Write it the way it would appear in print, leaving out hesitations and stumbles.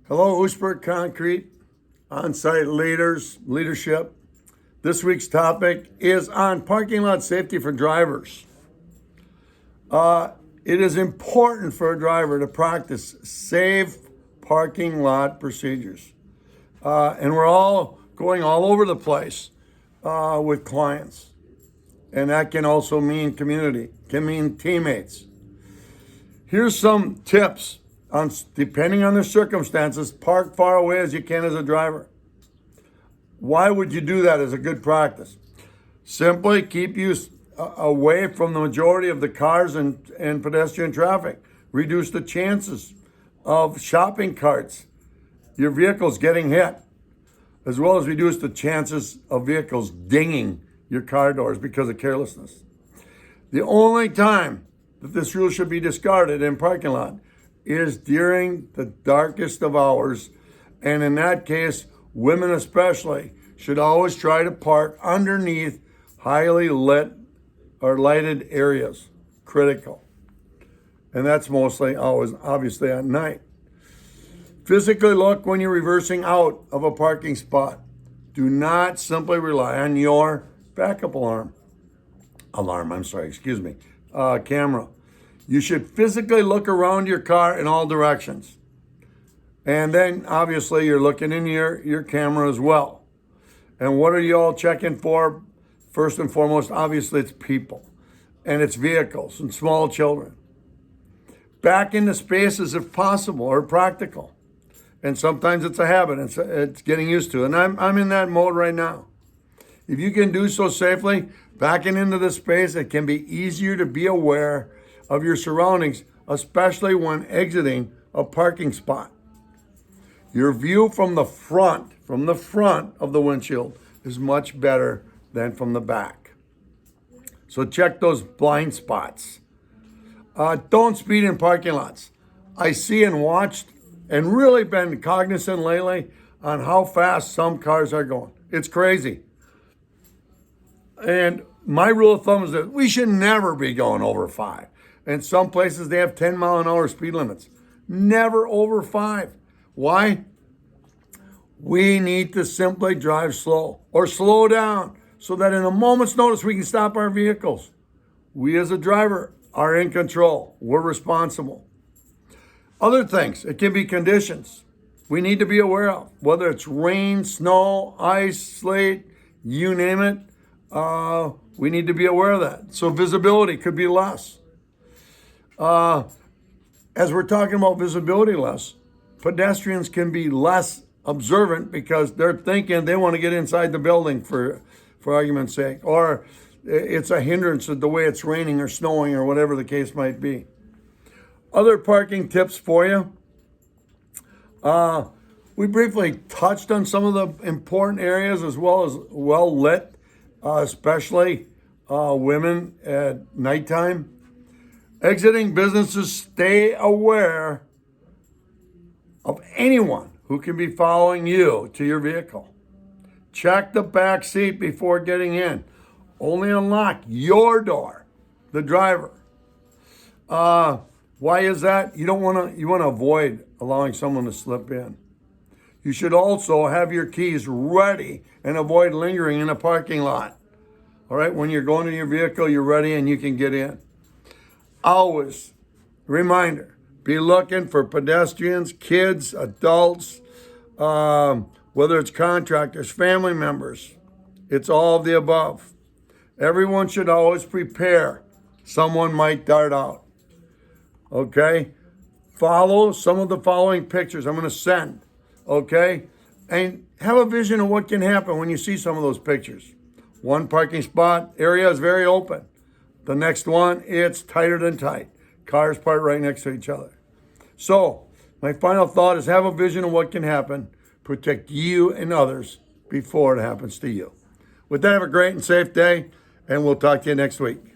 Hello, Oostburg Concrete, on-site leadership. This week's topic is on parking lot safety for drivers. It is important for a driver to practice safe parking lot procedures. And we're all going all over the place with clients. And that can also mean community, can mean teammates. Here's some tips on, depending on the circumstances, park far away as you can as a driver. Why would you do that as a good practice? Simply keep you away from the majority of the cars and pedestrian traffic. Reduce the chances of shopping carts, your vehicles getting hit, as well as reduce the chances of vehicles dinging your car doors because of carelessness. The only time that this rule should be discarded in parking lot is during the darkest of hours, and in that case, women especially should always try to park underneath highly lit or lighted areas. Critical. And that's mostly always obviously at night. Physically look when you're reversing out of a parking spot. Do not simply rely on your backup camera. You should physically look around your car in all directions. And then obviously you're looking in your camera as well. And what are you all checking for? First and foremost, obviously it's people and it's vehicles and small children. Back into spaces if possible or practical. And sometimes it's a habit, it's getting used to. And I'm in that mode right now. If you can do so safely, backing into the space, it can be easier to be aware of your surroundings, especially when exiting a parking spot. Your view from the front of the windshield is much better than from the back. So check those blind spots. Don't speed in parking lots. I see and watched and really been cognizant lately on how fast some cars are going. It's crazy. And my rule of thumb is that we should never be going over 5. In some places, they have 10-mile-an-hour speed limits. Never over 5. Why? We need to simply drive slow or slow down so that in a moment's notice, we can stop our vehicles. We as a driver are in control. We're responsible. Other things, it can be conditions we need to be aware of, whether it's rain, snow, ice, sleet, you name it. We need to be aware of that. So visibility could be less. As we're talking about visibility less, pedestrians can be less observant because they're thinking they want to get inside the building for argument's sake, or it's a hindrance of the way it's raining or snowing or whatever the case might be. Other parking tips for you. We briefly touched on some of the important areas as well as well lit, especially women at nighttime. Exiting businesses, stay aware of anyone who can be following you to your vehicle. Check the back seat before getting in. Only unlock your door, the driver. Why is that? You want to avoid allowing someone to slip in. You should also have your keys ready and avoid lingering in a parking lot. All right, when you're going to your vehicle, you're ready and you can get in. Always, reminder, be looking for pedestrians, kids, adults, whether it's contractors, family members. It's all of the above. Everyone should always prepare. Someone might dart out. Okay? Follow some of the following pictures I'm going to send. Okay? And have a vision of what can happen when you see some of those pictures. One parking spot area is very open. The next one, it's tighter than tight. Cars parked right next to each other. So, my final thought is have a vision of what can happen. Protect you and others before it happens to you. With that, have a great and safe day, and we'll talk to you next week.